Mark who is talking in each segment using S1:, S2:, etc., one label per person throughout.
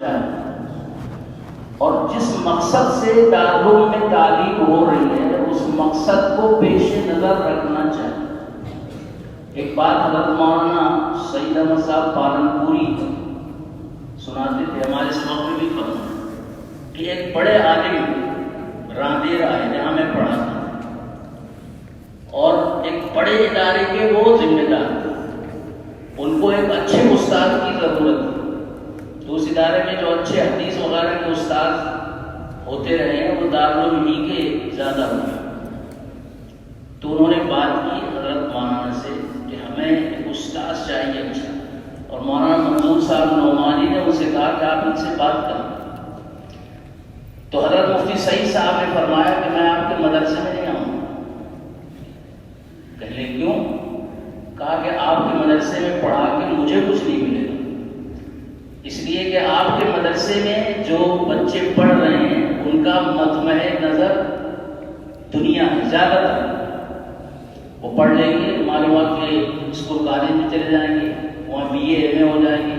S1: اور جس مقصد سے دارالعلوم میں تعلیم ہو رہی ہے اس مقصد کو پیش نظر رکھنا چاہیے۔ ایک بات حضرت مولانا سعید احمد صاحب پالنپوری سناتے تھے، ہمارے سبق میں بھی فرمایا کہ ایک بڑے عالم راندیر آئے جہاں میں پڑھا تھا، اور ایک بڑے ادارے کے وہ ذمہ دار تھے، ان کو ایک اچھے استاد کی ضرورت تھی۔ تو اس ادارے میں جو اچھے حدیث وغیرہ کے استاد ہوتے رہے ہیں وہ دارالعلوم ہی کے زیادہ ہوئے۔ تو انہوں نے بات کی حضرت مولانا سے کہ ہمیں ایک استاد چاہیے اچھا، اور مولانا منظور صاحب نعمانی نے ان سے کہا کہ آپ ان سے بات کریں۔ تو حضرت مفتی سعید صاحب نے فرمایا کہ میں آپ کے مدرسے میں نہیں آؤں گا۔ کہنے کیوں؟ کہا کہ آپ کے مدرسے میں پڑھا کے مجھے کچھ نہیں ملے گا، اس لیے کہ آپ کے مدرسے میں جو بچے پڑھ رہے ہیں ان کا مطمع نظر دنیا ہے، زیادہ تر وہ پڑھ لیں گے، معلومات کے اسکول کالج میں چلے جائیں گے، وہاں بی اے ایم اے ہو جائیں گے،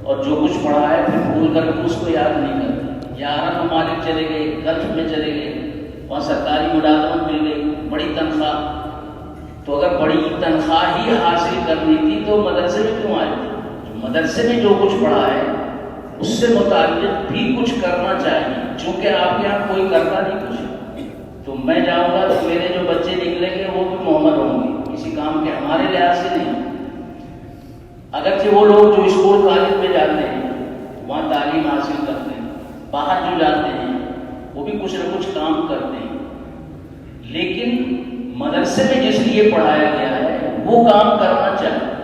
S1: اور جو کچھ پڑھا ہے پھر بھول کر اس کو یاد نہیں کرتے، یا عرب ممالک چلے گئے، گلف میں چلے گئے، وہاں سرکاری ملازمت مل گئی، بڑی تنخواہ۔ تو اگر بڑی تنخواہ ہی حاصل کرنی تھی تو مدرسے میں کیوں آئے تھے؟ مدرسے میں جو کچھ پڑھا ہے اس سے متعلق بھی کچھ کرنا چاہیے، چونکہ آپ کے یہاں کوئی کرتا نہیں کچھ، تو میں جاؤں گا تو میرے جو بچے نکلیں گے وہ بھی محمد ہوں گے، کسی کام کے ہمارے لحاظ سے نہیں۔ اگرچہ وہ لوگ جو اسکول کالج میں جاتے ہیں وہاں تعلیم حاصل کرتے ہیں، باہر جو جاتے ہیں وہ بھی کچھ نہ کچھ کام کرتے ہیں، لیکن مدرسے میں جس لیے پڑھایا گیا ہے وہ کام کرنا چاہیے۔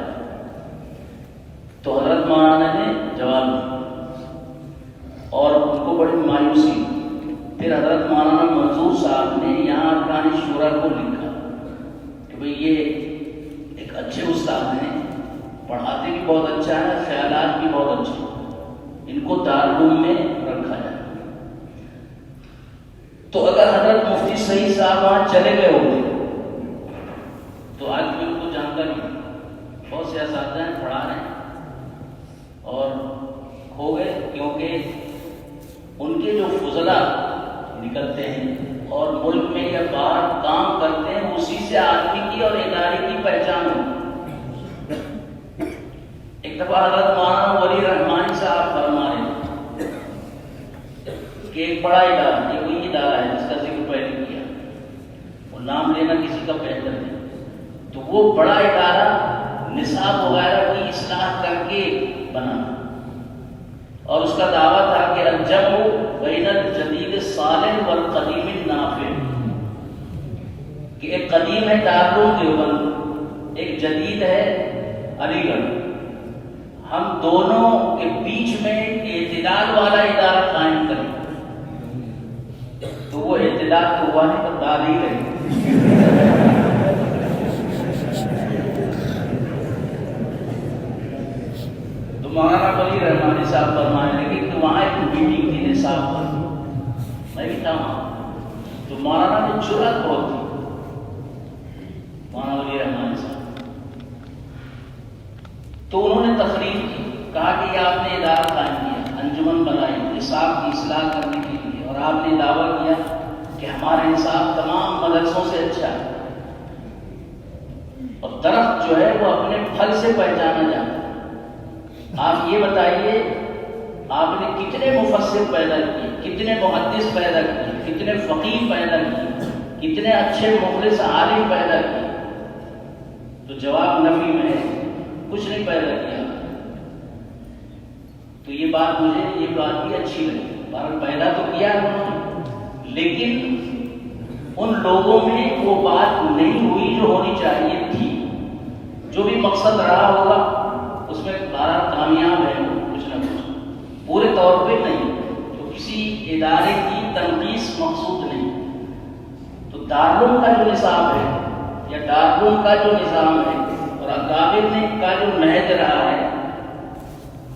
S1: تو حضرت مولانا نے جواب دیا اور ان کو بڑی مایوسی۔ پھر حضرت مولانا منظور صاحب نے یہاں ارکان شورا کو لکھا کہ بھئی یہ ایک اچھے استاد ہیں، پڑھاتے بھی بہت اچھا ہے، خیالات بھی بہت اچھے ہیں، ان کو دارالعلوم میں رکھا جائے۔ تو اگر حضرت مفتی سعید صاحب وہاں چلے گئے ہوتے تو آج بھی ان کو جانتا نہیں، بہت سے اساتذہ ہیں پڑھا رہے ہیں اور کھو گئے، کیونکہ ان کے جو فضلہ نکلتے ہیں اور ملک میں یا باہر کام کرتے ہیں اسی سے آدمی کی اور ادارے کی پہچان ہوتی۔ ایک دفعہ حضرت مولانا ولی رحمانی صاحب فرما رہے کہ ایک بڑا ادارہ، یہ وہی ادارہ ہے جس کا ذکر پہلے کیا، وہ نام لینا کسی کا بہتر نہیں، تو وہ بڑا ادارہ نصاب وغیرہ کی اصلاح کر کے بنا، اور اس کا دعویٰ تھا کہ الجمع بین الجدید الصالح والقدیم النافع، کہ ایک قدیم ہے دارالعلوم دیوبند، ایک جدید ہے علی گڑھ، ہم دونوں کے بیچ میں اعتدال والا ادارہ قائم کریں۔ تو وہ اعتدال تو ہوا نہیں، تو تعلیم ہے۔ مولانا ولی رحمانی صاحب فرمانے لگے کہ وہاں ایک میٹنگ تھی نصاب پر، میں بھی تھا وہاں، تو مولانا نے جرأت بہت تھی، مولانا ولی رحمانی صاحب، تو انہوں نے تقریر کی، کہا کہ یہ آپ نے ادارہ قائم کیا، انجمن بنائی نصاب کی اصلاح کرنے کے لیے، اور آپ نے دعویٰ کیا کہ ہمارا نصاب تمام مدرسوں سے اچھا ہے، اور درخت جو ہے وہ اپنے پھل سے پہچانا جاتا ہے۔ آپ یہ بتائیے آپ نے کتنے مفسر پیدا کیے، کتنے محدث پیدا کیے، کتنے فقیہ پیدا کیے، کتنے اچھے مخلص عالم پیدا کیے؟ تو جواب نفی میں ہے، کچھ نہیں پیدا کیا۔ تو یہ بات بھی اچھی لگی، بہرحال پیدا تو کیا انہوں نے، لیکن ان لوگوں میں وہ بات نہیں ہوئی جو ہونی چاہیے تھی۔ جو بھی مقصد رہا ہوگا اس میں بارہ کامیاب ہے، کچھ نہ کچھ، پورے طور پہ نہیں، تو کسی ادارے کی تنقیص مقصود نہیں۔ تو دارالعلوم کا جو نصاب ہے یا دارالعلوم کا جو نظام ہے اور اکابر نے کا جو نہج رہا ہے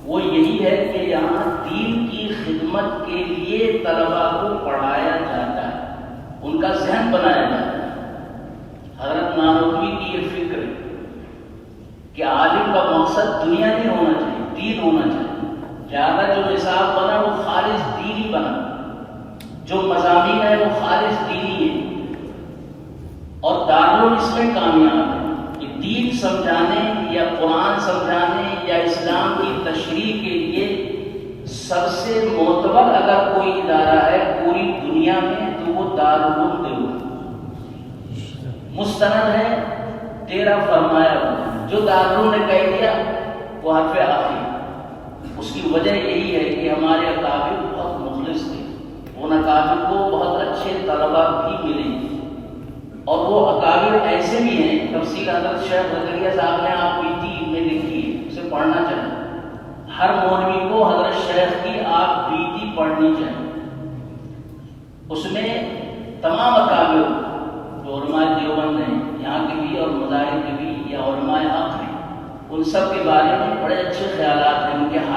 S1: وہ یہی ہے کہ یہاں دین کی خدمت کے لیے طلباء کو پڑھایا جاتا ہے، ان کا ذہن بنایا جاتا ہے۔ حضرت نانوتوی کی یہ فکر ہے کہ عالم کا مقصد دنیا نہیں ہونا چاہیے، دین ہونا چاہیے، زیادہ جو نصاب بنا وہ خالص دینی بنا، جو مضامین ہے وہ خالص دینی ہے، اور دارالعلوم اس میں کامیاب ہے کہ دین سمجھانے یا قرآن سمجھانے یا اسلام کی تشریح کے لیے سب سے معتبر اگر کوئی ادارہ ہے پوری دنیا میں تو وہ دارالعلوم دیوبند مستند ہے، تیرا فرمایا ہوا جو دارالعلوم نے کہہ دیا وہ حرف آخری۔ اس کی وجہ یہی ہے کہ ہمارے اکابر بہت مخلص تھے، ان اکابر کو بہت اچھے طلباء بھی ملے، اور وہ اکابر ایسے بھی ہیں، تفسیر حضرت شیخ زکریا صاحب نے آپ بیتی میں لکھی ہے، اسے پڑھنا چاہیے، ہر مولوی کو حضرت شیخ کی آپ بیتی پڑھنی چاہیے۔ اس میں تمام اکابر جو علماء دیوبند ہیں یہاں کے بھی اور مظاہر کے بھی یا علماء حق ہیں، ان سب کے بارے میں بڑے اچھے خیالات ہیں، ان کے حالات